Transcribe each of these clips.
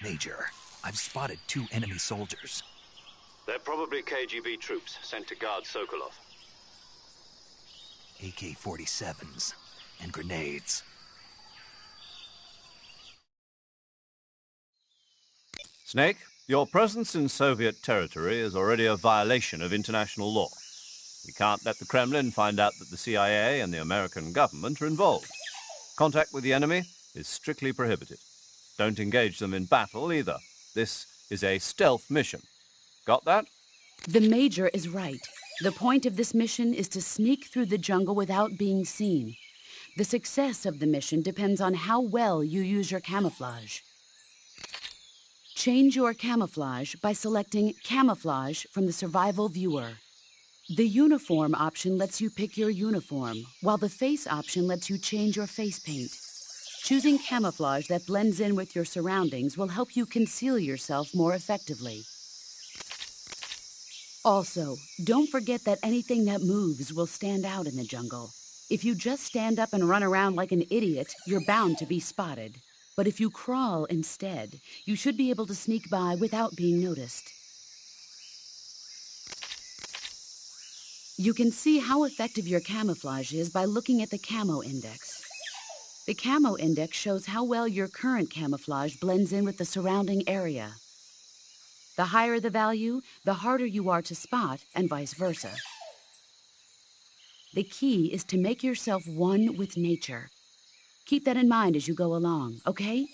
Major, I've spotted 2 enemy soldiers. They're probably KGB troops sent to guard Sokolov. AK-47s and grenades. Snake, your presence in Soviet territory is already a violation of international law. We can't let the Kremlin find out that the CIA and the American government are involved. Contact with the enemy is strictly prohibited. Don't engage them in battle either. This is a stealth mission. Got that? The Major is right. The point of this mission is to sneak through the jungle without being seen. The success of the mission depends on how well you use your camouflage. Change your camouflage by selecting Camouflage from the Survival Viewer. The Uniform option lets you pick your uniform, while the Face option lets you change your face paint. Choosing camouflage that blends in with your surroundings will help you conceal yourself more effectively. Also, don't forget that anything that moves will stand out in the jungle. If you just stand up and run around like an idiot, you're bound to be spotted. But if you crawl instead, you should be able to sneak by without being noticed. You can see how effective your camouflage is by looking at the Camo Index. The Camo Index shows how well your current camouflage blends in with the surrounding area. The higher the value, the harder you are to spot, and vice versa. The key is to make yourself one with nature. Keep that in mind as you go along, okay?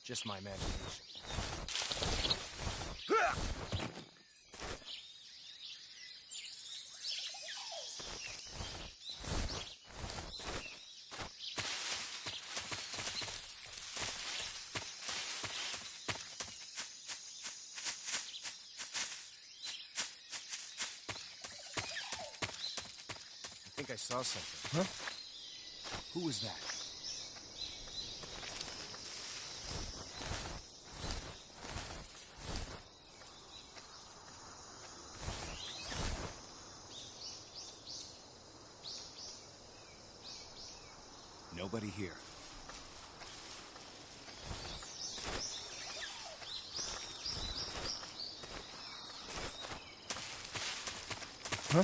Just my imagination. I think I saw something. Huh? Who was that? Nobody here. Huh?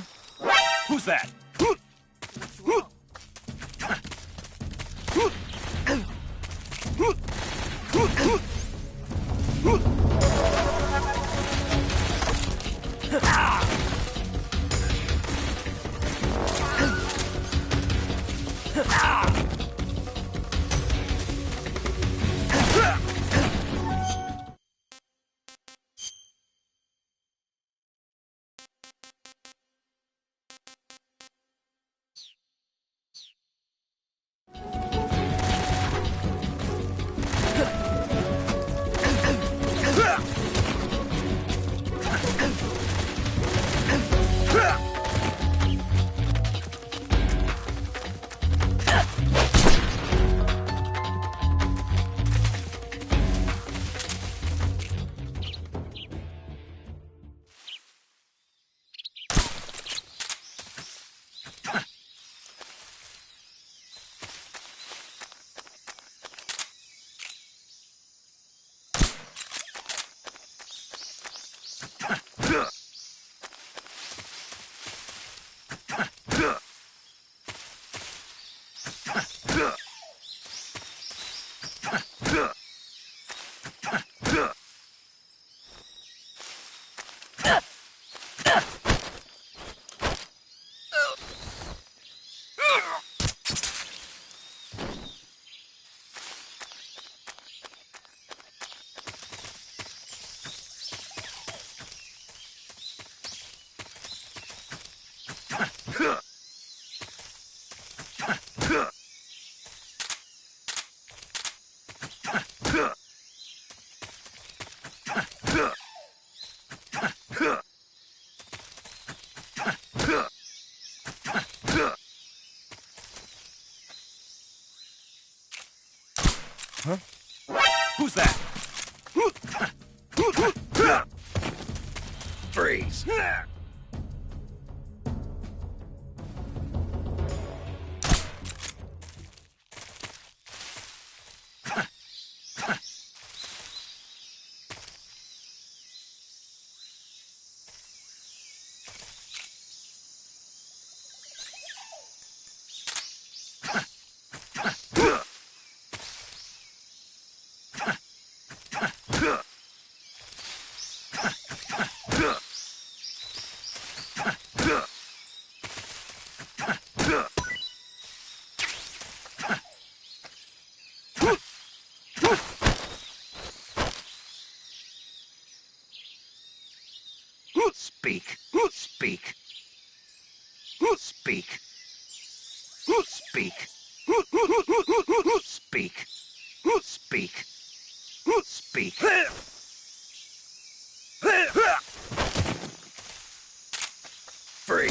Who's that? Huh? Who's that? Freeze! Speak. Speak. Speak. Speak. Speak. Speak. Speak. Free.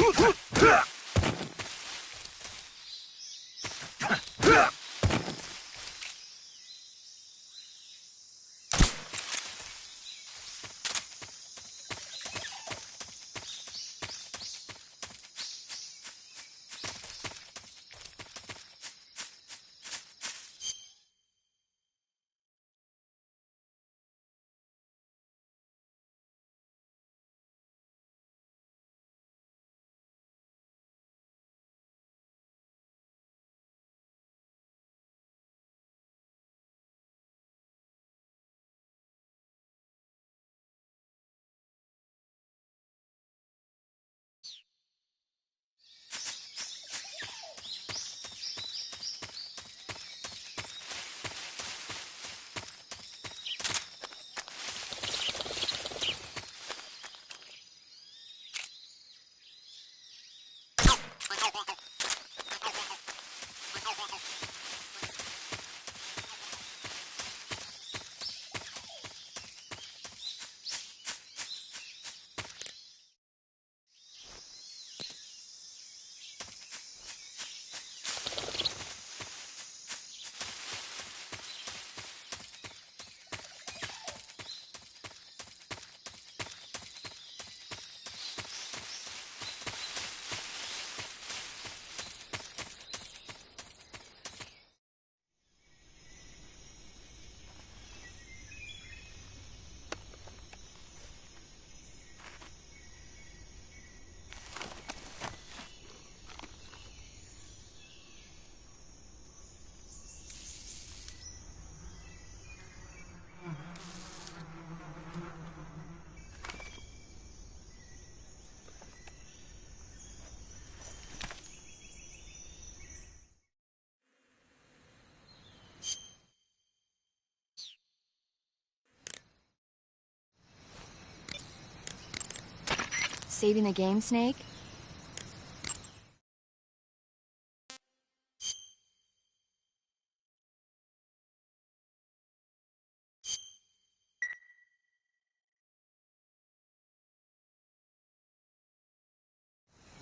Saving the game, Snake?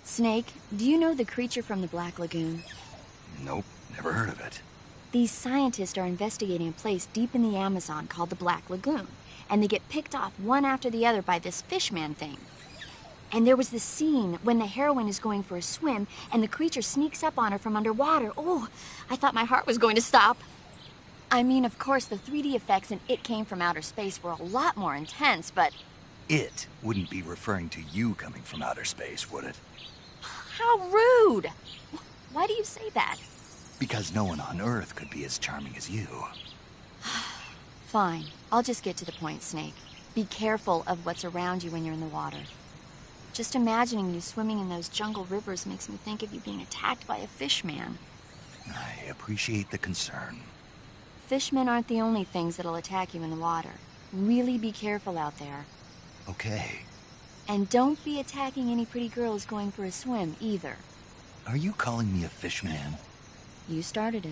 Snake, do you know the creature from the Black Lagoon? Nope, never heard of it. These scientists are investigating a place deep in the Amazon called the Black Lagoon, and they get picked off one after the other by this fishman thing. And there was this scene when the heroine is going for a swim, and the creature sneaks up on her from underwater. Oh, I thought my heart was going to stop. I mean, of course, the 3D effects in It Came from Outer Space were a lot more intense, but... It wouldn't be referring to you coming from outer space, would it? How rude! Why do you say that? Because no one on Earth could be as charming as you. Fine. I'll just get to the point, Snake. Be careful of what's around you when you're in the water. Just imagining you swimming in those jungle rivers makes me think of you being attacked by a fishman. I appreciate the concern. Fishmen aren't the only things that'll attack you in the water. Really be careful out there. Okay. And don't be attacking any pretty girls going for a swim, either. Are you calling me a fish man? You started it.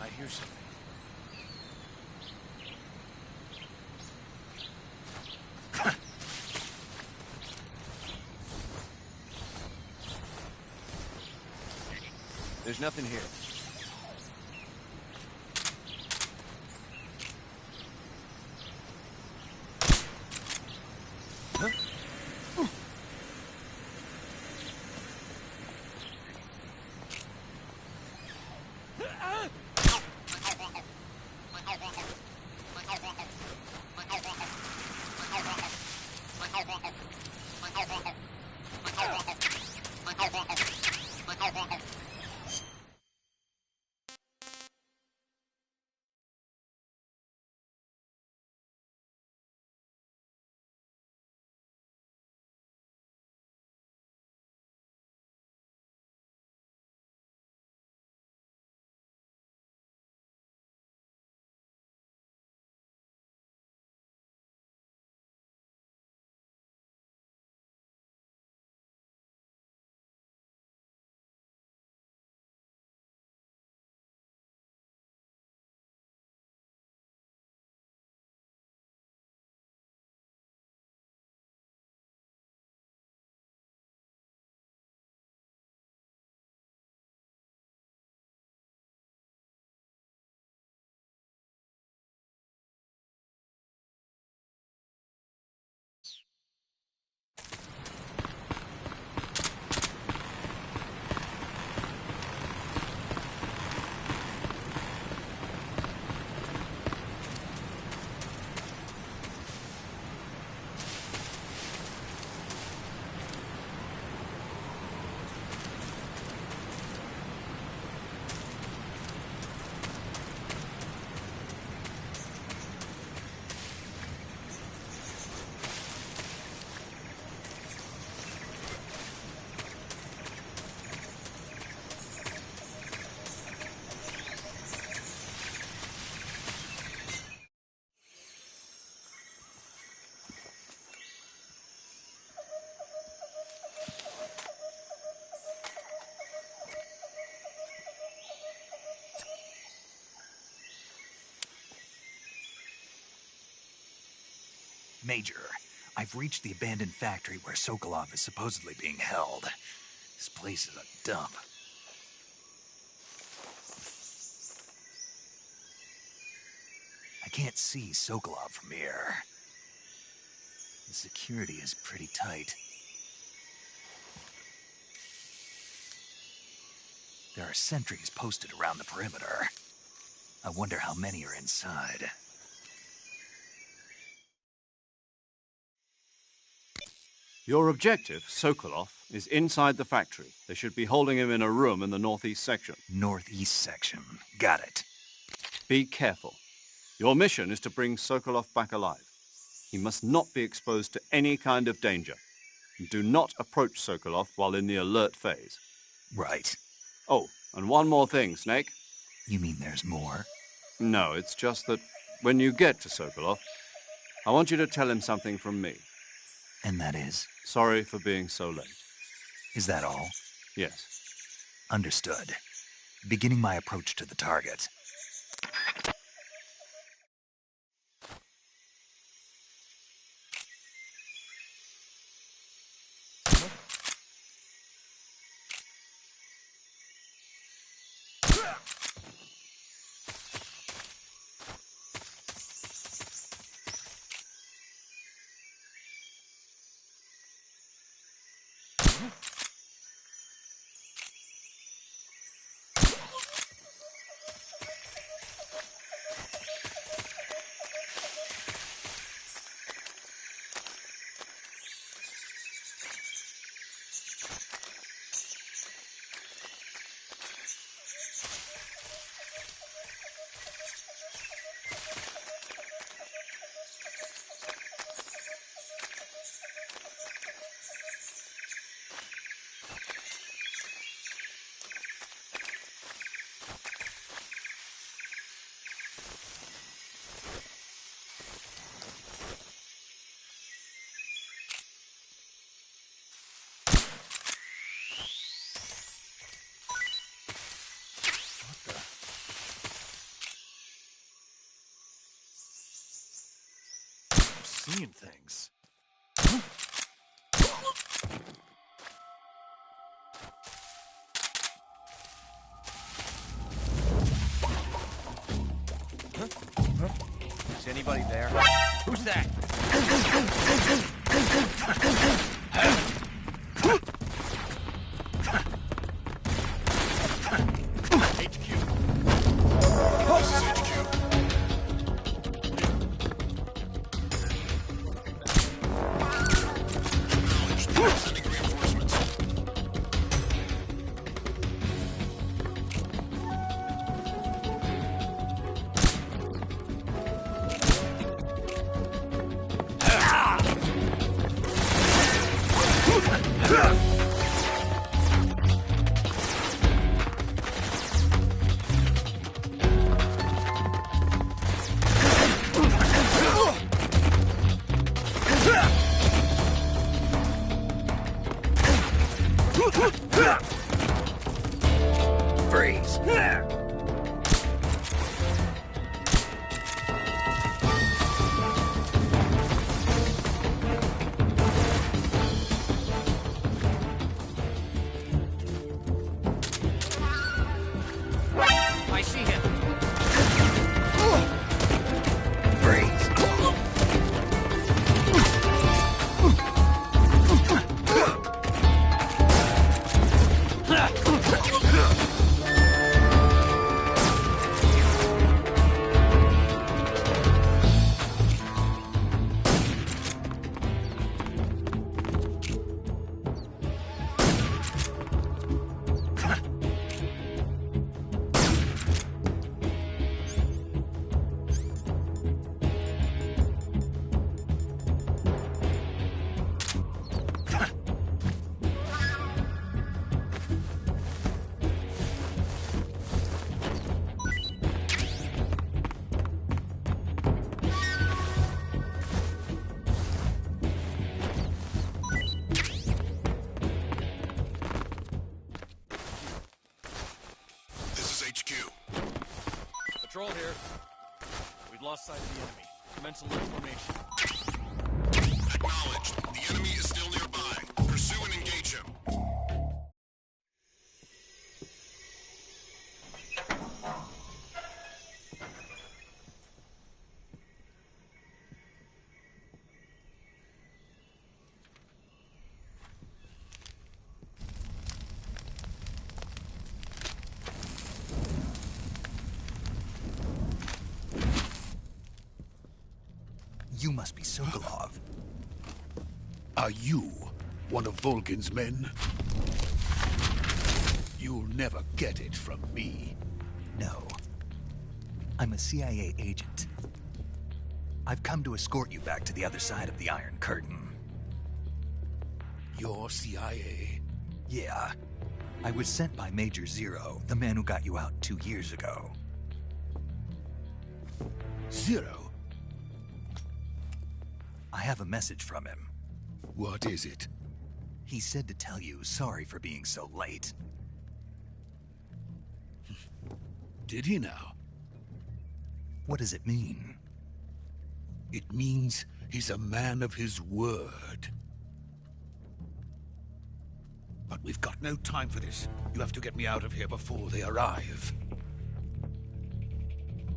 I hear something. There's nothing here. Major, I've reached the abandoned factory where Sokolov is supposedly being held. This place is a dump. I can't see Sokolov from here. The security is pretty tight. There are sentries posted around the perimeter. I wonder how many are inside. Your objective, Sokolov, is inside the factory. They should be holding him in a room in the northeast section. Northeast section. Got it. Be careful. Your mission is to bring Sokolov back alive. He must not be exposed to any kind of danger. And do not approach Sokolov while in the alert phase. Right. Oh, and one more thing, Snake. You mean there's more? No, it's just that when you get to Sokolov, I want you to tell him something from me. And that is? Sorry for being so late. Is that all? Yes. Understood. Beginning my approach to the target. Seeing things. Is anybody there? Who's that? Freeze. I see him. Freeze. This is HQ. Patrol here. We've lost sight of the enemy. Commence alert formation. Acknowledged. The enemy is still nearby. Pursue and engage him. You must be Sokolov. Are you one of Volgin's men? You'll never get it from me. No. I'm a CIA agent. I've come to escort you back to the other side of the Iron Curtain. You're CIA? Yeah. I was sent by Major Zero, the man who got you out 2 years ago. Zero? I have a message from him. What is it? He said to tell you sorry for being so late. Did he now? What does it mean? It means he's a man of his word. But we've got no time for this. You have to get me out of here before they arrive.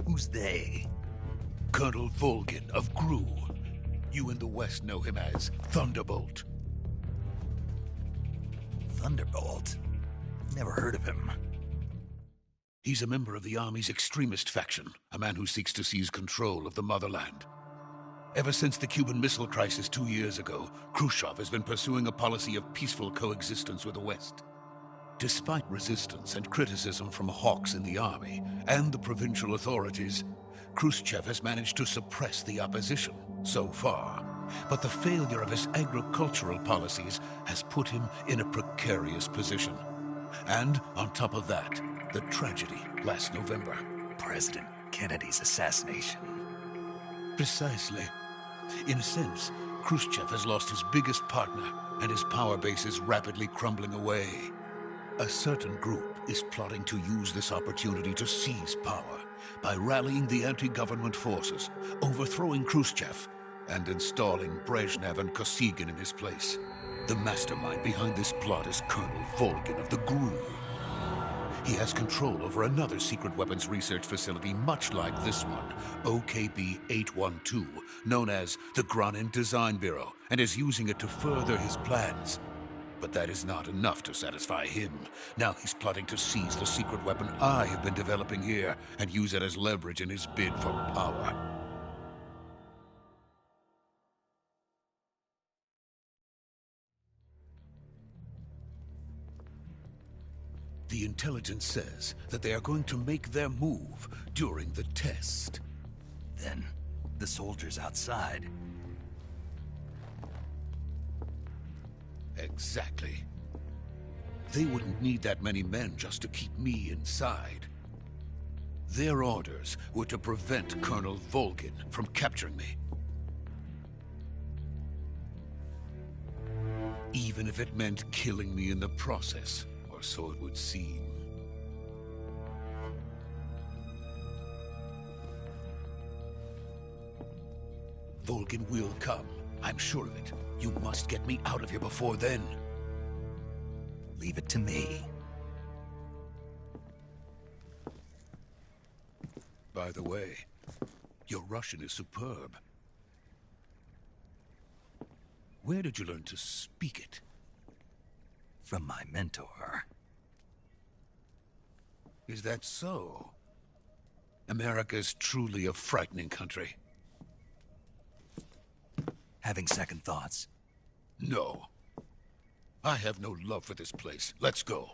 Who's they? Colonel Volgin of GRU. You in the West know him as Thunderbolt. Thunderbolt? Never heard of him. He's a member of the Army's extremist faction, a man who seeks to seize control of the motherland. Ever since the Cuban Missile Crisis 2 years ago, Khrushchev has been pursuing a policy of peaceful coexistence with the West. Despite resistance and criticism from hawks in the army and the provincial authorities, Khrushchev has managed to suppress the opposition so far. But the failure of his agricultural policies has put him in a precarious position. And on top of that, the tragedy last November. President Kennedy's assassination. Precisely. In a sense, Khrushchev has lost his biggest partner, and his power base is rapidly crumbling away. A certain group is plotting to use this opportunity to seize power by rallying the anti-government forces, overthrowing Khrushchev, and installing Brezhnev and Kosygin in his place. The mastermind behind this plot is Colonel Volgin of the GRU. He has control over another secret weapons research facility much like this one, OKB-812, known as the Granin Design Bureau, and is using it to further his plans. But that is not enough to satisfy him. Now he's plotting to seize the secret weapon I have been developing here and use it as leverage in his bid for power. The intelligence says that they are going to make their move during the test. Then, the soldiers outside. Exactly. They wouldn't need that many men just to keep me inside. Their orders were to prevent Colonel Volgin from capturing me. Even if it meant killing me in the process. Or so it would seem. Volgin will come. I'm sure of it. You must get me out of here before then. Leave it to me. By the way, your Russian is superb. Where did you learn to speak it? From my mentor. Is that so? America's truly a frightening country. Having second thoughts? No. I have no love for this place. Let's go.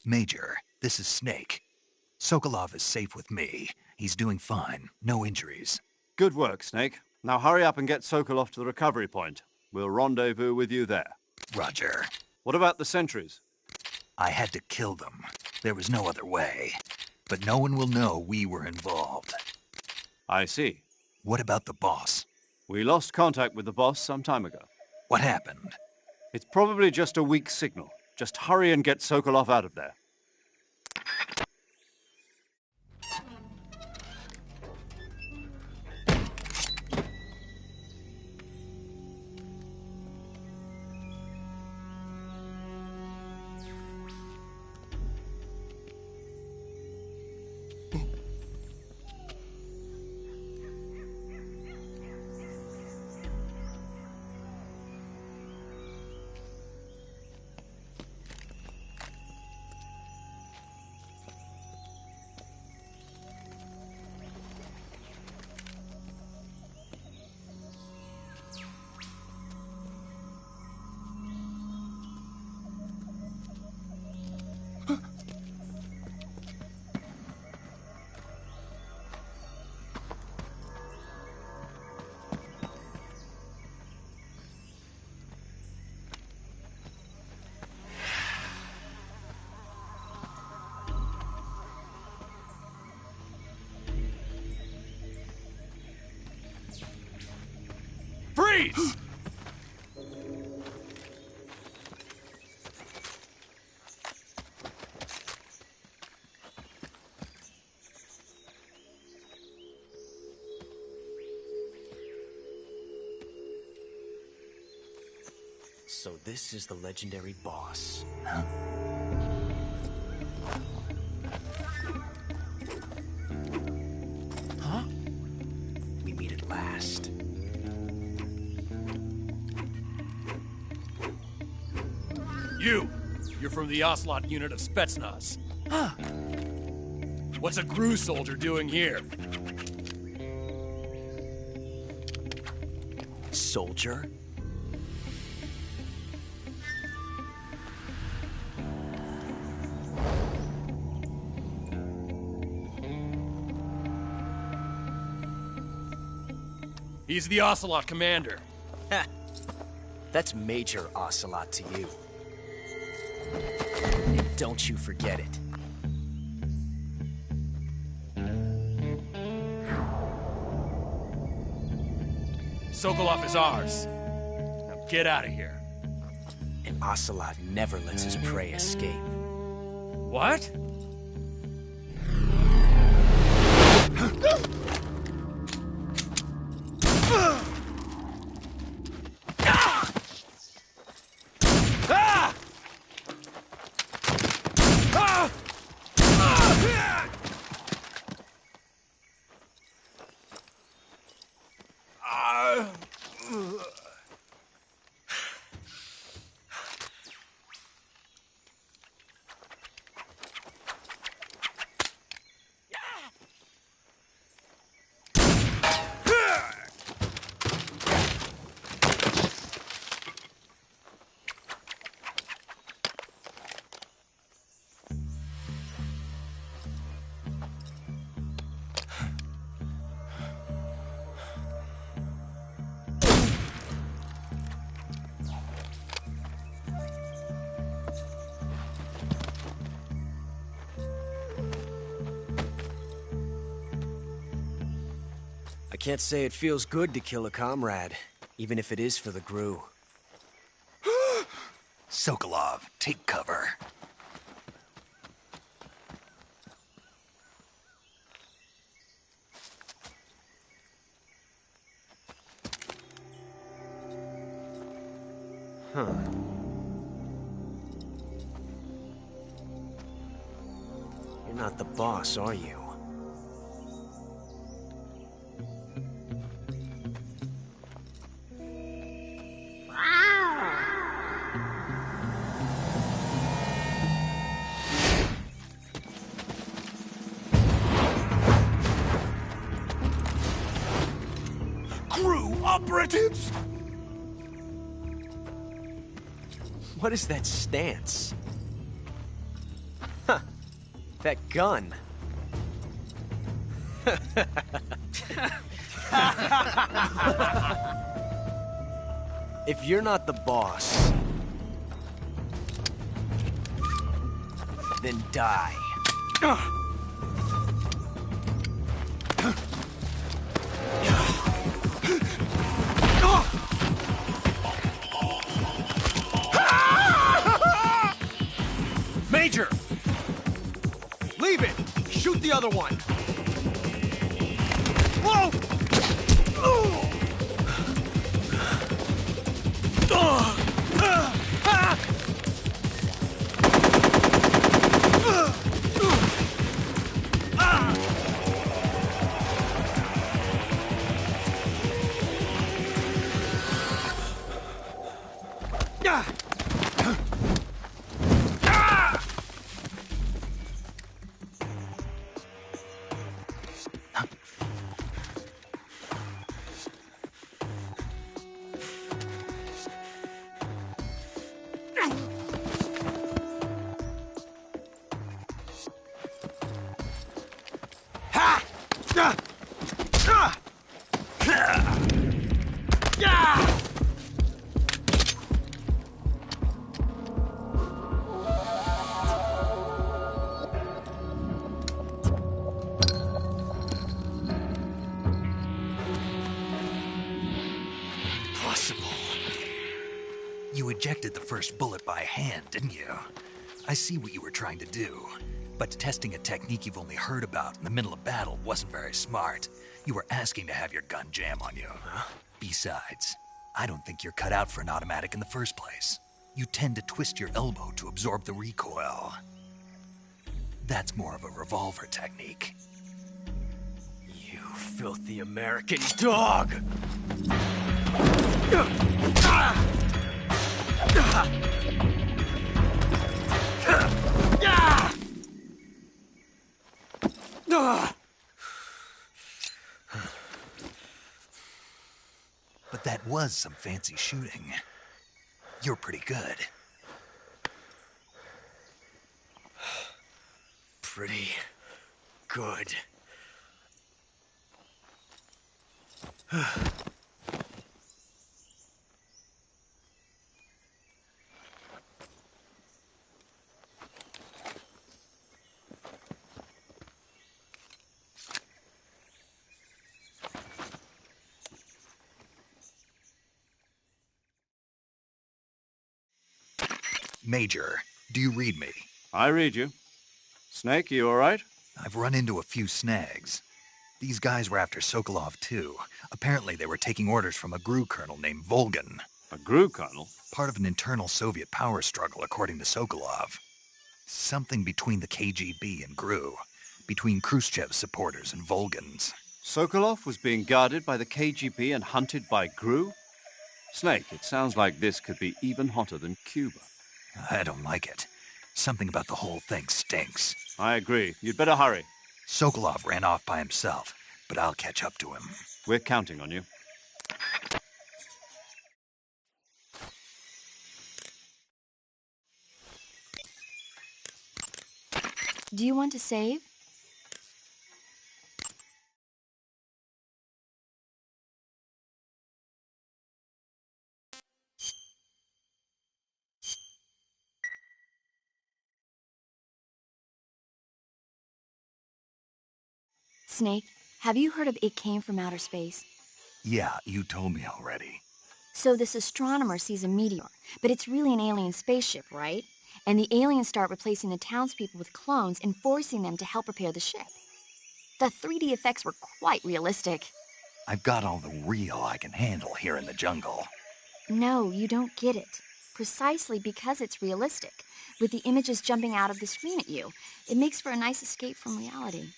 Major, this is Snake. Sokolov is safe with me. He's doing fine. No injuries. Good work, Snake. Now hurry up and get Sokolov to the recovery point. We'll rendezvous with you there. Roger. What about the sentries? I had to kill them. There was no other way. But no one will know we were involved. I see. What about the boss? We lost contact with the boss some time ago. What happened? It's probably just a weak signal. Just hurry and get Sokolov out of there. Freeze! So this is the legendary boss. Huh? We meet at last. You're from the Ocelot unit of Spetsnaz. Huh. What's a GRU soldier doing here? Soldier? He's the Ocelot commander. Ha! That's Major Ocelot to you. And don't you forget it. Sokolov is ours. Now get out of here. And Ocelot never lets his prey escape. What? I can't say it feels good to kill a comrade, even if it is for the GRU. Sokolov, take cover. Huh. You're not the boss, are you? GRU operatives! What is that stance? Huh. That gun. If you're not the boss, then die. Major! Leave it! Shoot the other one! Whoa! ejected the first bullet by hand, didn't you? I see what you were trying to do. But testing a technique you've only heard about in the middle of battle wasn't very smart. You were asking to have your gun jam on you. Huh? Besides, I don't think you're cut out for an automatic in the first place. You tend to twist your elbow to absorb the recoil. That's more of a revolver technique. You filthy American dog! But that was some fancy shooting. You're pretty good. Pretty good. Major, do you read me? I read you. Snake, you all right? I've run into a few snags. These guys were after Sokolov, too. Apparently they were taking orders from a GRU colonel named Volgin. A GRU colonel? Part of an internal Soviet power struggle, according to Sokolov. Something between the KGB and GRU. Between Khrushchev's supporters and Volgin's. Sokolov was being guarded by the KGB and hunted by GRU? Snake, it sounds like this could be even hotter than Cuba. I don't like it. Something about the whole thing stinks. I agree. You'd better hurry. Sokolov ran off by himself, but I'll catch up to him. We're counting on you. Do you want to save? Snake, have you heard of It Came from Outer Space? Yeah, you told me already. So this astronomer sees a meteor, but it's really an alien spaceship, right? And the aliens start replacing the townspeople with clones and forcing them to help repair the ship. The 3D effects were quite realistic. I've got all the real I can handle here in the jungle. No, you don't get it. Precisely because it's realistic, with the images jumping out of the screen at you, it makes for a nice escape from reality.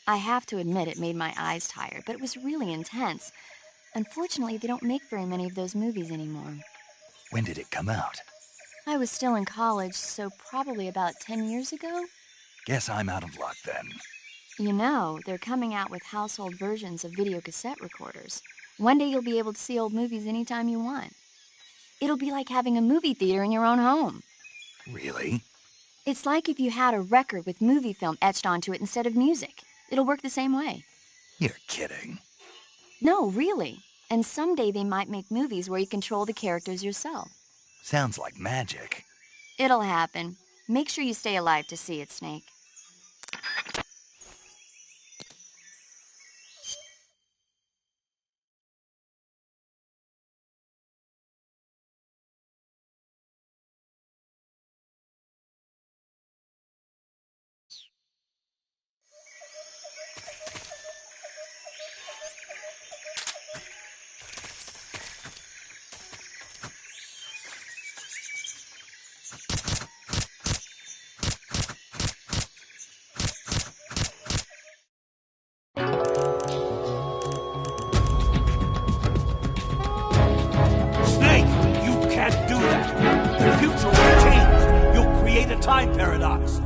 I have to admit it made my eyes tired, but it was really intense. Unfortunately, they don't make very many of those movies anymore. When did it come out? I was still in college, so probably about 10 years ago. Guess I'm out of luck then. You know, they're coming out with household versions of video cassette recorders. One day you'll be able to see old movies anytime you want. It'll be like having a movie theater in your own home. Really? It's like if you had a record with movie film etched onto it instead of music. It'll work the same way. You're kidding. No, really. And someday they might make movies where you control the characters yourself. Sounds like magic. It'll happen. Make sure you stay alive to see it, Snake. Snake, you can't do that. The future will change. You'll create a time paradox.